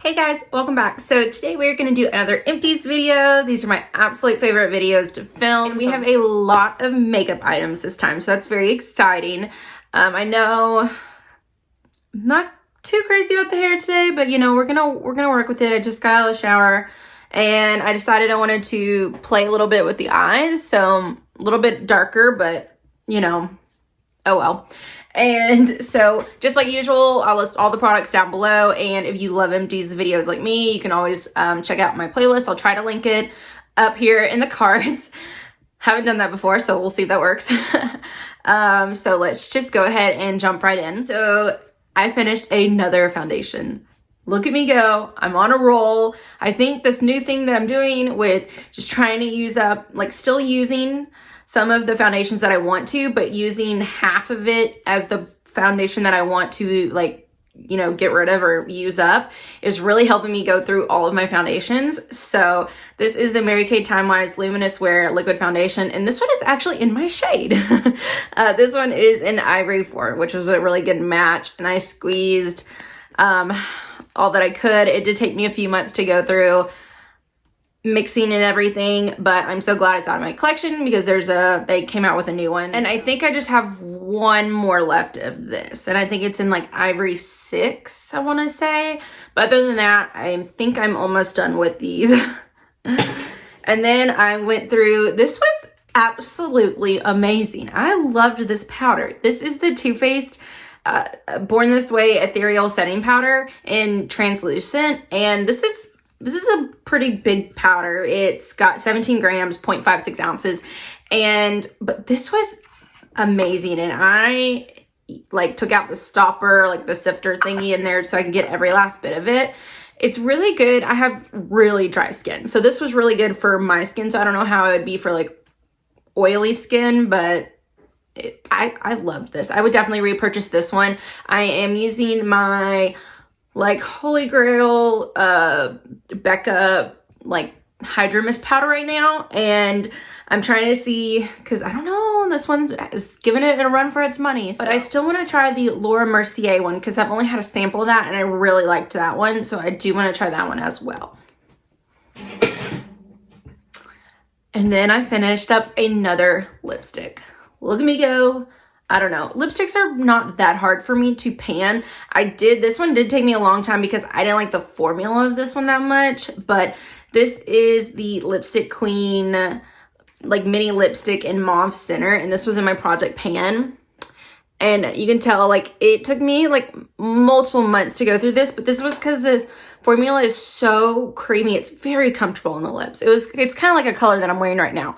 Hey guys, welcome back. So today we're going to do another Empties video. These are my absolute favorite videos to film. And we have a lot of makeup items this time, so that's very exciting. I know I'm not too crazy about the hair today, but you know, we're gonna work with it. I just got out of the shower and I decided I wanted to play a little bit with the eyes, so a little bit darker, but you know, oh well. And so just like usual, I'll list all the products down below, and if you love Empties videos like me, you can always check out my playlist. I'll try to link it up here in the cards. Haven't done that before, so we'll see if that works. So let's just go ahead and jump right in. So I finished another foundation. Look at me go. I'm on a roll. I think this new thing that I'm doing with just trying to use up, like still using some of the foundations that I want to, but using half of it as the foundation that I want to, like, you know, get rid of or use up, is really helping me go through all of my foundations. So this is the Mary Kay Timewise Luminous Wear Liquid Foundation, and this one is actually in my shade. This one is in Ivory 4, which was a really good match, and I squeezed all that I could. It did take me a few months to go through mixing and everything, but I'm so glad it's out of my collection because they came out with a new one, and I think I just have one more left of this, and I think it's in like Ivory 6, I want to say. But other than that, I think I'm almost done with these. And then I went through, this was absolutely amazing. I loved this powder. This is the Too Faced Born This Way Ethereal Setting Powder in translucent, and this is a pretty big powder. It's got 17 grams, 0.56 ounces. But this was amazing. And I like took out the stopper, like the sifter thingy in there so I can get every last bit of it. It's really good. I have really dry skin, so this was really good for my skin. So I don't know how it would be for like oily skin, but I loved this. I would definitely repurchase this one. I am using my like Holy Grail Becca like Hydro Mist powder right now, and I'm trying to see, because I don't know, this one's giving it a run for its money, but I still want to try the Laura Mercier one because I've only had a sample of that and I really liked that one, so I do want to try that one as well. And then I finished up another lipstick. Look at me go. I don't know. Lipsticks are not that hard for me to pan. This one did take me a long time because I didn't like the formula of this one that much, but this is the Lipstick Queen, like mini lipstick in Mauve Sinner, and this was in my project pan. And you can tell, like, it took me like multiple months to go through this, but this was because the formula is so creamy. It's very comfortable on the lips. It's kind of like a color that I'm wearing right now,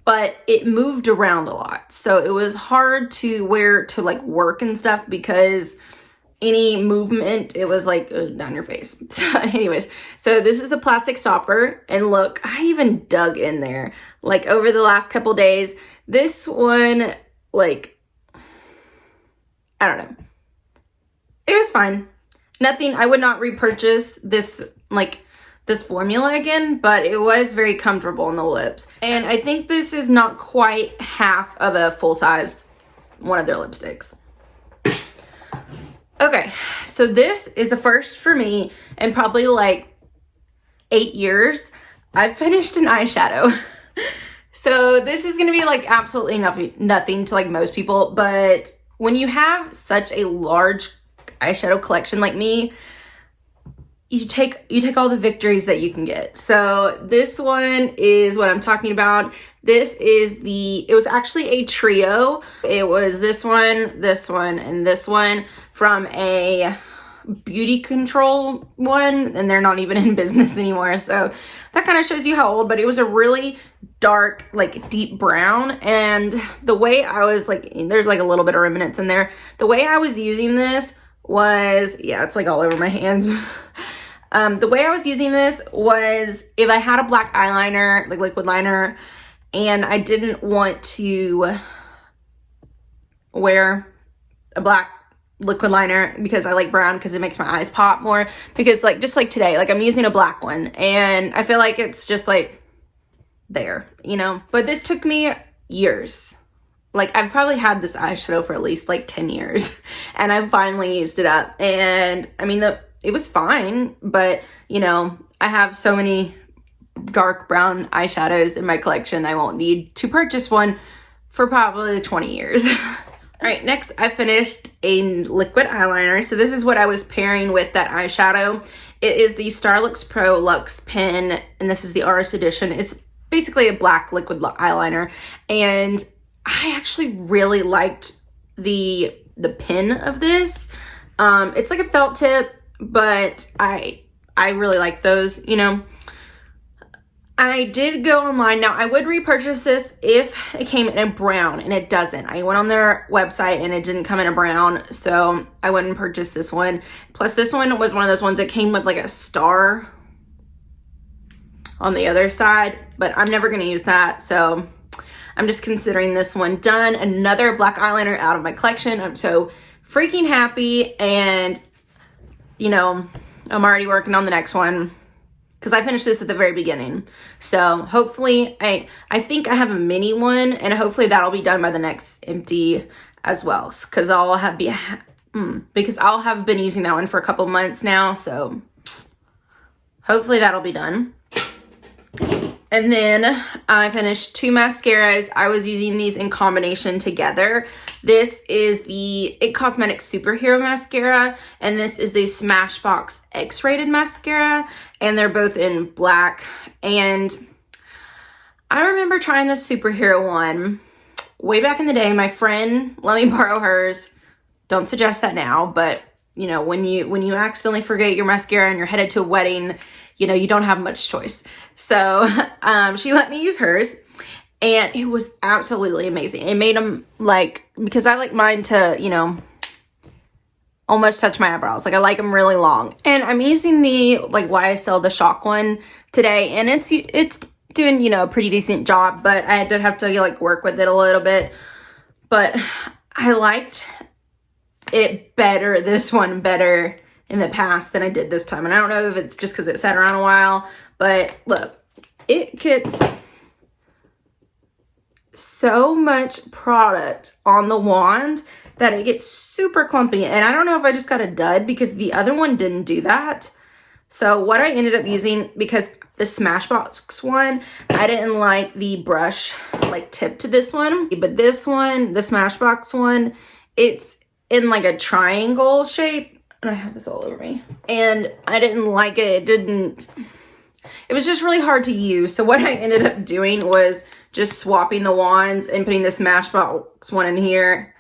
but it moved around a lot, so it was hard to wear to like work and stuff because any movement, it was like down your face. Anyways, so this is the plastic stopper, and look, I even dug in there like over the last couple days. This one, like, I don't know, it was fine. Nothing, I would not repurchase this, like, this formula again, but it was very comfortable on the lips. And I think this is not quite half of a full size one of their lipsticks. Okay, so this is the first for me in probably like 8 years. I finished an eyeshadow. So this is gonna be like absolutely nothing to like most people, but when you have such a large eyeshadow collection like me, you take all the victories that you can get. So this one is what I'm talking about. This is it was actually a trio. It was this one, and this one from a BeautiControl one, and they're not even in business anymore. So that kind of shows you how old, but it was a really dark, like deep brown. And the way I was like, there's like a little bit of remnants in there. The way I was using this was, yeah, it's like all over my hands. The way I was using this was if I had a black eyeliner, like liquid liner, and I didn't want to wear a black liquid liner because I like brown because it makes my eyes pop more, because like just like today, like I'm using a black one and I feel like it's just like there, you know. But this took me years. Like I've probably had this eyeshadow for at least like 10 years and I've finally used it up. And I mean, it was fine, but you know, I have so many dark brown eyeshadows in my collection, I won't need to purchase one for probably 20 years. All right, next I finished a liquid eyeliner. So this is what I was pairing with that eyeshadow. It is the Starlooks Pro Luxe pen, and this is the Artist Edition. It's basically a black liquid eyeliner, and I actually really liked the pen of this. It's like a felt tip, but I really like those, you know. I did go online. Now, I would repurchase this if it came in a brown, and it doesn't. I went on their website, and it didn't come in a brown, so I wouldn't purchase this one. Plus, this one was one of those ones that came with like a star on the other side, but I'm never going to use that, so I'm just considering this one done. Another black eyeliner out of my collection. I'm so freaking happy, and, you know, I'm already working on the next one, because I finished this at the very beginning. So hopefully, I think I have a mini one, and hopefully that'll be done by the next empty as well, because I'll have been using that one for a couple months now, so hopefully that'll be done. And then I finished 2 mascaras. I was using these in combination together. This is the IT Cosmetics Superhero Mascara, and this is the Smashbox X-Rated Mascara, and they're both in black. And I remember trying the Superhero one way back in the day. My friend let me borrow hers. Don't suggest that now, but you know, when you accidentally forget your mascara and you're headed to a wedding, you know, you don't have much choice. So she let me use hers, and it was absolutely amazing. It made them like, because I like mine to, you know, almost touch my eyebrows. Like I like them really long. And I'm using the like YSL the Shock one today, and it's doing, you know, a pretty decent job, but I did have to like work with it a little bit. But I liked it better, this one better in the past than I did this time. And I don't know if it's just because it sat around a while, but look, it gets so much product on the wand that it gets super clumpy. And I don't know if I just got a dud, because the other one didn't do that. So what I ended up using, because the Smashbox one, I didn't like the brush like tip to this one, but this one, the Smashbox one, it's in like a triangle shape, and I have this all over me, and I didn't like it. It was just really hard to use. So what I ended up doing was just swapping the wands and putting the Smashbox one in here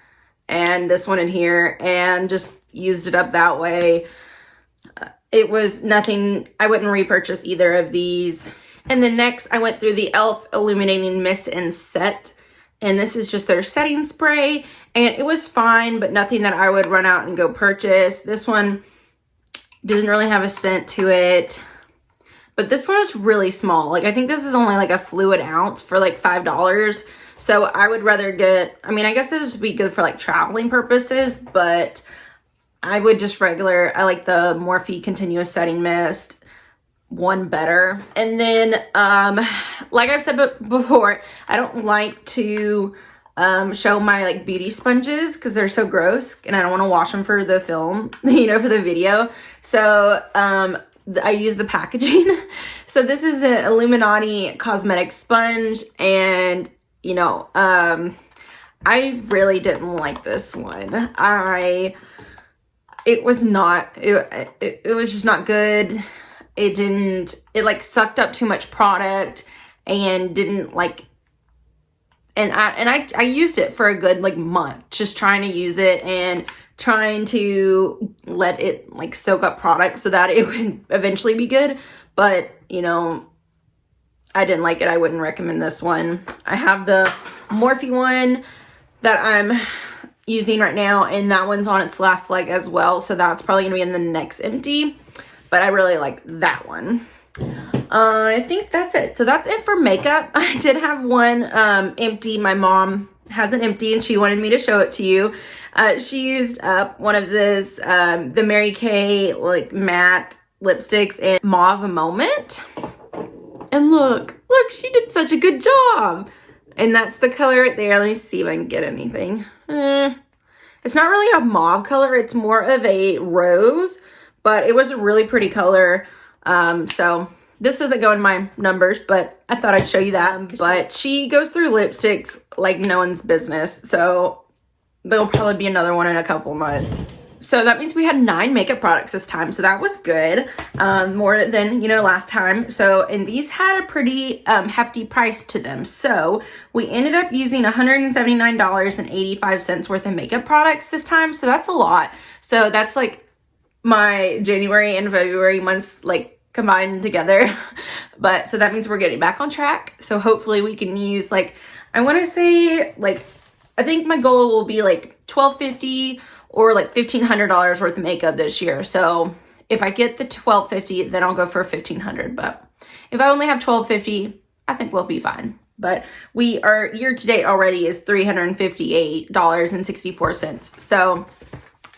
and this one in here, and just used it up that way. It was nothing. I wouldn't repurchase either of these. And then next I went through the E.L.F. Illuminating Mist and Set, and this is just their setting spray, and it was fine, but nothing that I would run out and go purchase. This one doesn't really have a scent to it, but this one is really small. Like I think this is only like a fluid ounce for like $5. So I would rather get, I mean, I guess this would be good for like traveling purposes, but I would just regular, I like the Morphe Continuous Setting Mist one better. And then, like I've said before, I don't like to show my like beauty sponges because they're so gross, and I don't want to wash them for the film, you know, for the video. So I use the packaging. So this is the Illuminati cosmetic sponge, and you know, I really didn't like this one. It was just not good. It like sucked up too much product and didn't like, and I used it for a good like month, just trying to use it and trying to let it like soak up product so that it would eventually be good. But you know, I didn't like it. I wouldn't recommend this one. I have the Morphe one that I'm using right now, and that one's on its last leg as well, so that's probably gonna be in the next empty, but I really like that one. I think that's it. So that's it for makeup. I did have one empty. My mom has an empty and she wanted me to show it to you. She used up one of this the Mary Kay like matte lipsticks in Mauve Moment, and look, she did such a good job. And that's the color right there. Let me see if I can get anything. It's not really a mauve color. It's more of a rose, but it was a really pretty color. So this doesn't go in my numbers, but I thought I'd show you that. But she goes through lipsticks like no one's business. So there'll probably be another one in a couple months. So that means we had 9 makeup products this time. So that was good. More than, you know, last time. So, and these had a pretty hefty price to them. So we ended up using $179.85 worth of makeup products this time. So that's a lot. So that's like my January and February months like combined together. But so that means we're getting back on track. So hopefully we can use like, I want to say like, I think my goal will be like $1,250 or like $1,500 worth of makeup this year. So if I get the $1,250, then I'll go for $1,500. But if I only have $1,250, I think we'll be fine. But our year to date already is $358.64. So,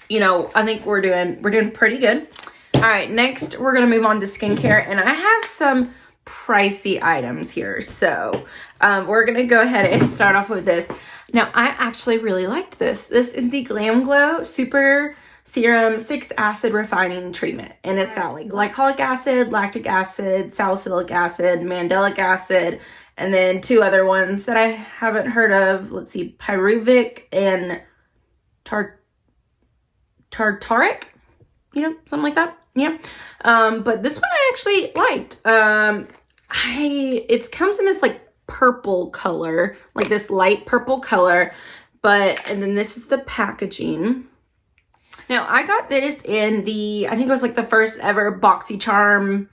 you know, I think we're doing pretty good. All right, next we're gonna move on to skincare, and I have some pricey items here. So we're gonna go ahead and start off with this. Now, I actually really liked this. This is the Glam Glow Super Serum 6 Acid Refining Treatment. And it's got like glycolic acid, lactic acid, salicylic acid, mandelic acid, and then 2 other ones that I haven't heard of. Let's see, pyruvic and tartaric, you know, something like that. Yeah. But this one I actually liked. It comes in this like purple color, like this light purple color, and then this is the packaging. Now I got this in I think it was like the first ever BoxyCharm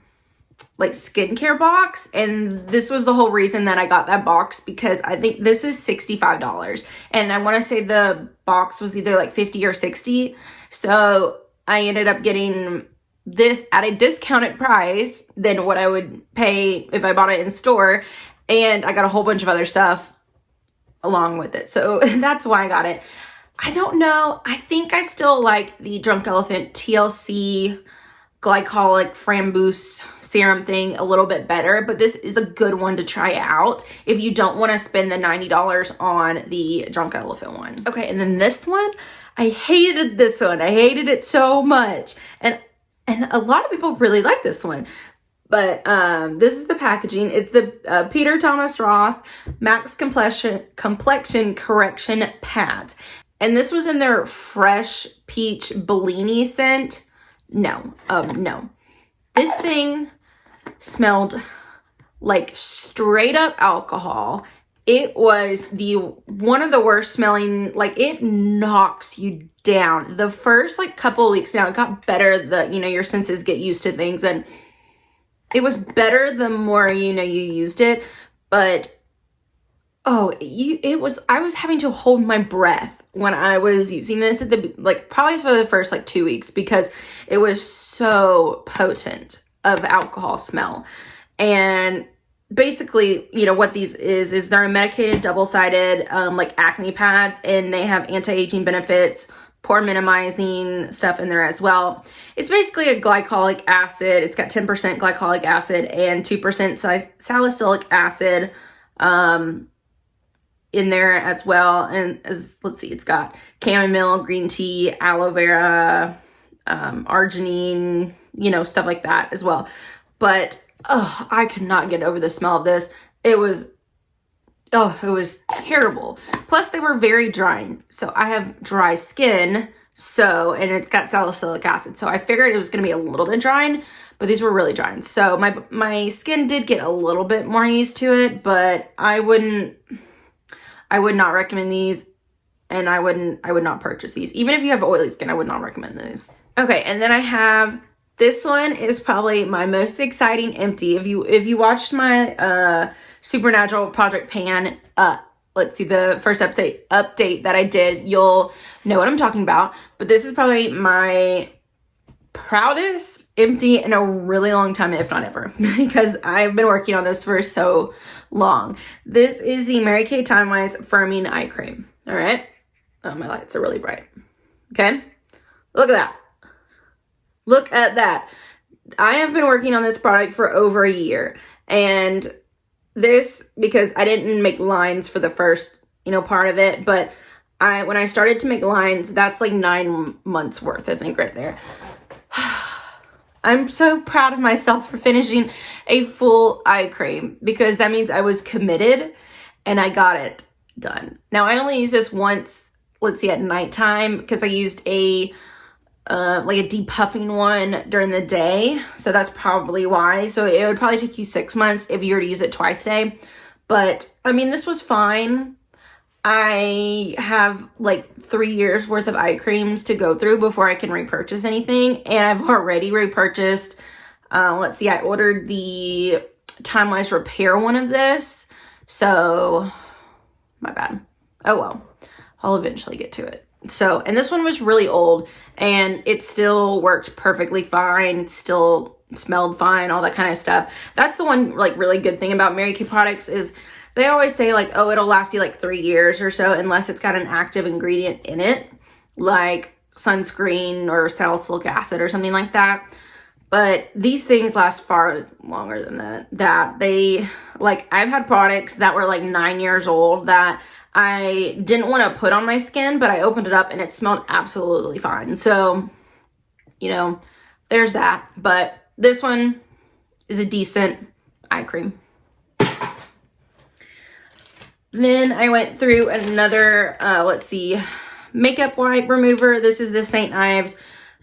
like skincare box, and this was the whole reason that I got that box, because I think this is $65, and I want to say the box was either like 50 or 60. So I ended up getting this at a discounted price than what I would pay if I bought it in store. And I got a whole bunch of other stuff along with it. So that's why I got it. I don't know. I think I still like the Drunk Elephant TLC glycolic framboos serum thing a little bit better. But this is a good one to try out if you don't want to spend the $90 on the Drunk Elephant one. Okay, and then this one, I hated this one. I hated it so much. And a lot of people really like this one. But this is the packaging. It's the Peter Thomas Roth Max Complexion Correction Pad. And this was in their Fresh Peach Bellini scent. No. This thing smelled like straight up alcohol. It was one of the worst smelling, like it knocks you down. The first like couple of weeks, now it got better. Your senses get used to things, and it was better the more, you used it, but, I was having to hold my breath when I was using this probably for the first 2 weeks, because it was so potent of alcohol smell. And basically, what these is they're a medicated double-sided, acne pads, and they have anti-aging benefits, pore minimizing stuff in there as well. It's basically a glycolic acid. It's got 10% glycolic acid and 2% salicylic acid in there as well. And let's see, it's got chamomile, green tea, aloe vera, arginine, stuff like that as well. But I could not get over the smell of this. It was terrible. Plus, they were very drying. So I have dry skin, and it's got salicylic acid. So I figured it was going to be a little bit drying, but these were really drying. So my skin did get a little bit more used to it, but I would not recommend these, and I would not purchase these. Even if you have oily skin, I would not recommend these. Okay, and then I have, this one is probably my most exciting empty. If you watched my Supernatural Project Pan, let's see, the first update that I did, you'll know what I'm talking about. But this is probably my proudest empty in a really long time, if not ever, because I've been working on this for so long. This is the Mary Kay Timewise Firming Eye Cream. All right. Oh, my lights are really bright. Okay. Look at that. Look at that. I have been working on this product for over a year, and this, because I didn't make lines for the first, part of it, but when I started to make lines, that's like 9 months worth, I think, right there. I'm so proud of myself for finishing a full eye cream because that means I was committed and I got it done. Now I only use this once, let's see, at nighttime because I used a like a depuffing one during the day. So that's probably why. So it would probably take you 6 months if you were to use it twice a day. But I mean, this was fine. I have like 3 years worth of eye creams to go through before I can repurchase anything. And I've already repurchased, let's see, I ordered the Timewise Repair one of this. So, my bad. Oh well, I'll eventually get to it. So, and this one was really old and it still worked perfectly fine, still smelled fine, all that kind of stuff. That's the one like really good thing about Mary Kay products is they always say like, oh, it'll last you like 3 years or so unless it's got an active ingredient in it, like sunscreen or salicylic acid or something like that. But these things last far longer than that. They, like, I've had products that were like 9 years old that I didn't want to put on my skin, but I opened it up and it smelled absolutely fine. So, you know, there's that. But this one is a decent eye cream. Then I went through another, let's see, makeup wipe remover. This is the St. Ives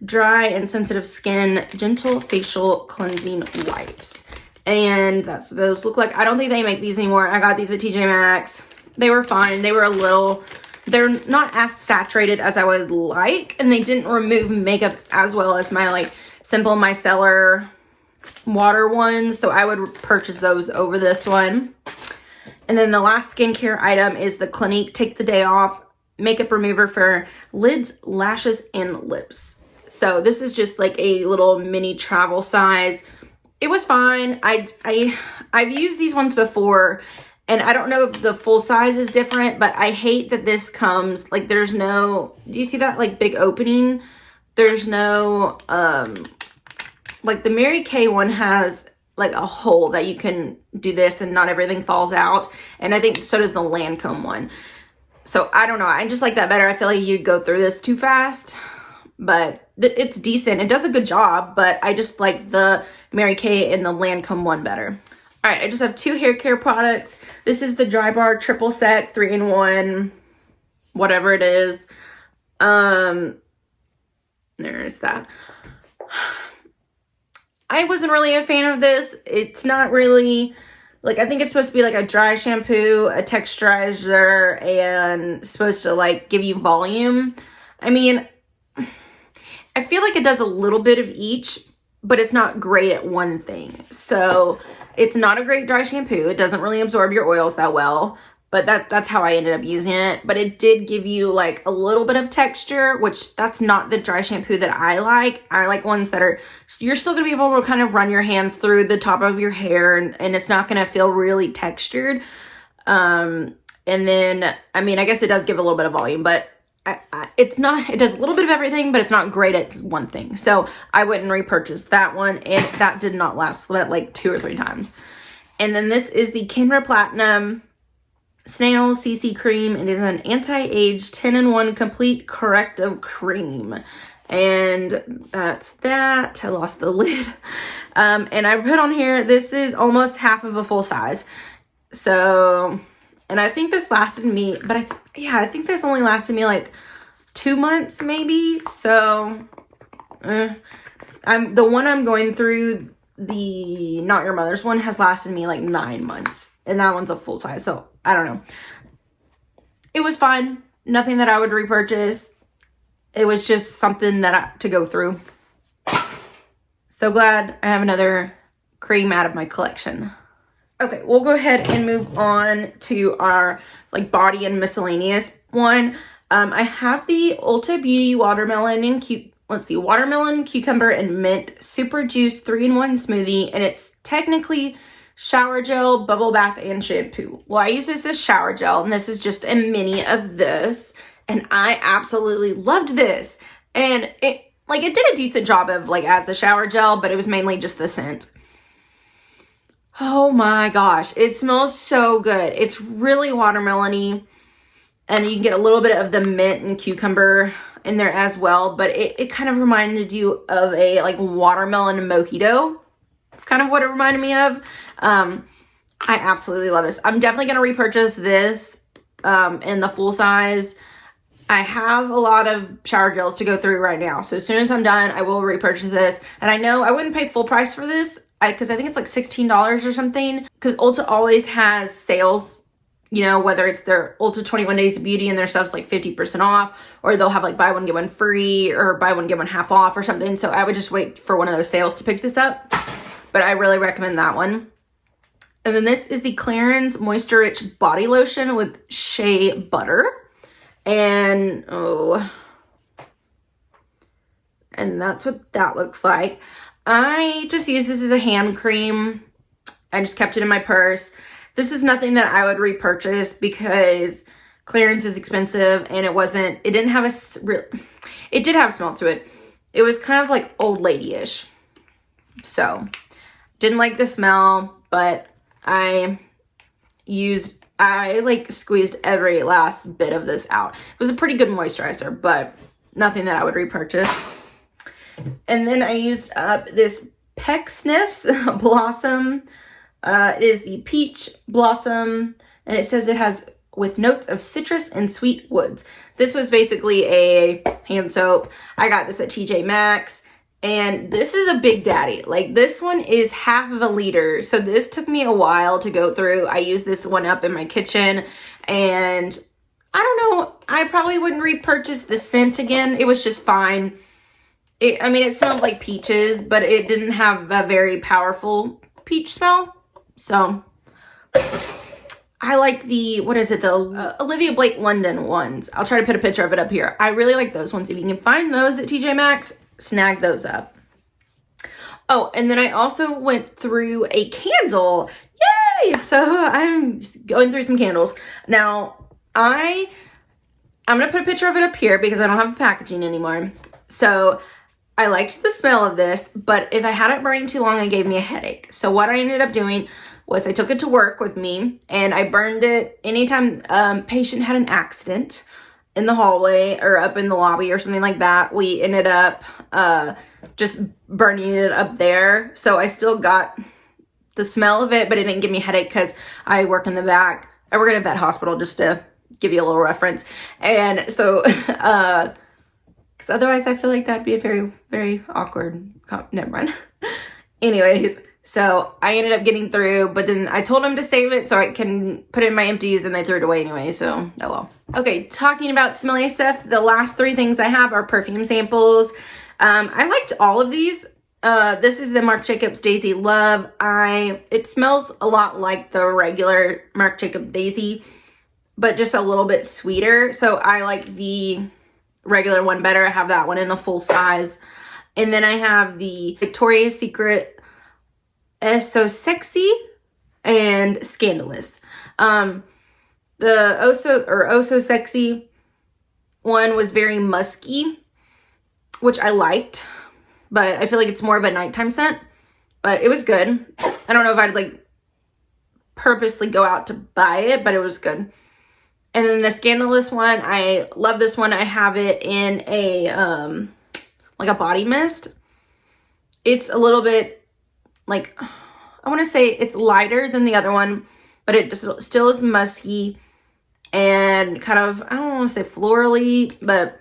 Dry and Sensitive Skin Gentle Facial Cleansing Wipes. And that's what those look like. I don't think they make these anymore. I got these at TJ Maxx. They were fine. They were a little, they're not as saturated as I would like. And they didn't remove makeup as well as my like Simple Micellar water ones. So I would purchase those over this one. And then the last skincare item is the Clinique Take the Day Off Makeup Remover for lids, lashes, and lips. So this is just like a little mini travel size. It was fine. I've used these ones before. And I don't know if the full size is different, but I hate that this comes, like there's no, do you see that like big opening? There's no, like the Mary Kay one has like a hole that you can do this and not everything falls out. And I think so does the Lancome one. So I don't know. I just like that better. I feel like you'd go through this too fast, but it's decent. It does a good job, but I just like the Mary Kay and the Lancome one better. All right, I just have 2 hair care products. This is the Dry Bar Triple Sec 3-in-1, whatever it is. There's that. I wasn't really a fan of this. It's not really, like, I think it's supposed to be like a dry shampoo, a texturizer, and supposed to like give you volume. I mean, I feel like it does a little bit of each, but it's not great at one thing. So it's not a great dry shampoo. It doesn't really absorb your oils that well, but that's how I ended up using it. But it did give you like a little bit of texture, which that's not the dry shampoo that I like. I like ones that are, you're still gonna be able to kind of run your hands through the top of your hair and it's not gonna feel really textured. And then, I mean, I guess it does give a little bit of volume, but it's not, it does a little bit of everything, but it's not great at one thing. So I wouldn't repurchase that one, and that did not last like 2 or 3 times. And then this is the Kenra Platinum Snail CC Cream. It is an anti-age 10-in-1 complete corrective cream. And that's that. I lost the lid. And I put on here, this is almost half of a full size. So, and I think this lasted me, but I think this only lasted me like 2 months maybe. So, the one I'm going through, the Not Your Mother's one, has lasted me like 9 months. And that one's a full size. So, I don't know. It was fun. Nothing that I would repurchase. It was just something that to go through. So glad I have another cream out of my collection. Okay, we'll go ahead and move on to our like body and miscellaneous one. I have the Ulta Beauty Watermelon and Watermelon, Cucumber, and Mint Super Juice 3-in-1 smoothie, and it's technically shower gel, bubble bath, and shampoo. Well, I use this as shower gel, and this is just a mini of this, and I absolutely loved this. And it did a decent job of like as a shower gel, but it was mainly just the scent. Oh my gosh, it smells so good. It's really watermelon-y. And you can get a little bit of the mint and cucumber in there as well, but it kind of reminded you of a like watermelon mojito. It's kind of what it reminded me of. I absolutely love this. I'm definitely going to repurchase this in the full size. I have a lot of shower gels to go through right now. So as soon as I'm done, I will repurchase this. And I know I wouldn't pay full price for this because I think it's like $16 or something. Because Ulta always has sales, you know, whether it's their Ulta 21 Days of Beauty and their stuff's like 50% off, or they'll have like buy one, get one free, or buy one, get one half off or something. So I would just wait for one of those sales to pick this up. But I really recommend that one. And then this is the Clarins Moisture Rich Body Lotion with Shea Butter. And, and that's what that looks like. I just use this as a hand cream. I just kept it in my purse. This is nothing that I would repurchase because Clarins is expensive and it didn't have it did have a smell to it. It was kind of like old lady-ish. So, didn't like the smell, but I like squeezed every last bit of this out. It was a pretty good moisturizer, but nothing that I would repurchase. And then I used up this Peck Sniffs Blossom. It is the Peach Blossom, and it says it has with notes of citrus and sweet woods. This was basically a hand soap. I got this at TJ Maxx. And this is a big daddy. Like this one is half of a liter. So this took me a while to go through. I used this one up in my kitchen and I don't know, I probably wouldn't repurchase the scent again. It was just fine. I mean, it smelled like peaches, but it didn't have a very powerful peach smell. So I like the, what is it? The Olivia Blake London ones. I'll try to put a picture of it up here. I really like those ones. If you can find those at TJ Maxx, snag those up. Oh, and then I also went through a candle. Yay! So I'm just going through some candles. Now, I'm going to put a picture of it up here because I don't have the packaging anymore. So I liked the smell of this, but if I had it burning too long, it gave me a headache. So what I ended up doing was I took it to work with me and I burned it anytime patient had an accident in the hallway or up in the lobby or something like that. We ended up just burning it up there. So I still got the smell of it, but it didn't give me a headache because I work in the back. I work at a vet hospital, just to give you a little reference. And so, because otherwise I feel like that'd be a very, very awkward, never mind. Anyways, so I ended up getting through, but then I told them to save it so I can put it in my empties and they threw it away anyway, so oh well. Okay, talking about smelly stuff, the last three things I have are perfume samples. I liked all of these. This is the Marc Jacobs Daisy Love. It smells a lot like the regular Marc Jacobs Daisy, but just a little bit sweeter. So I like the regular one better. I have that one in a full size. And then I have the Victoria's Secret So Sexy and Scandalous. The Oh So Sexy one was very musky, which I liked, but I feel like it's more of a nighttime scent, but it was good. I don't know if I'd like purposely go out to buy it, but it was good. And then the Scandalous one, I love this one. I have it in a like a body mist. It's a little bit like, I want to say it's lighter than the other one, but it just still is musky and kind of, I don't want to say florally, but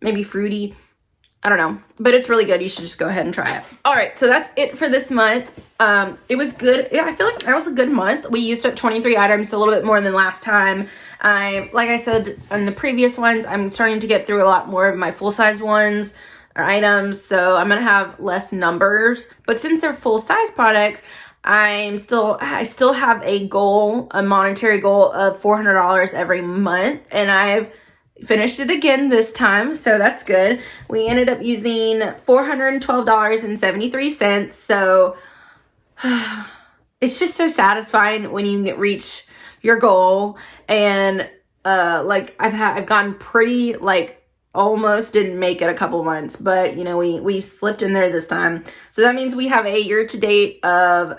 maybe fruity. I don't know, but it's really good. You should just go ahead and try it. All right, so that's it for this month. It was good. Yeah, I feel like that was a good month. We used up 23 items, so a little bit more than last time. Like I said in the previous ones, I'm starting to get through a lot more of my full-size ones or items, so I'm gonna have less numbers. But since they're full-size products, I still have a goal, a monetary goal of $400 every month, and I've finished it again this time, so that's good. We ended up using $412.73, so it's just so satisfying when you reach your goal. And like I've gone pretty, like almost didn't make it a couple months, but you know, we slipped in there this time. So that means we have a year-to-date of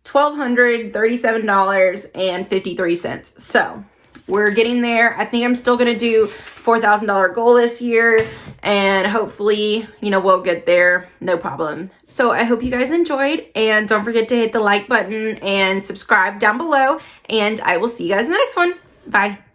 $1,237.53. So we're getting there. I think I'm still gonna do $4,000 goal this year, and hopefully, you know, we'll get there, no problem. So I hope you guys enjoyed, and don't forget to hit the like button and subscribe down below, and I will see you guys in the next one. Bye.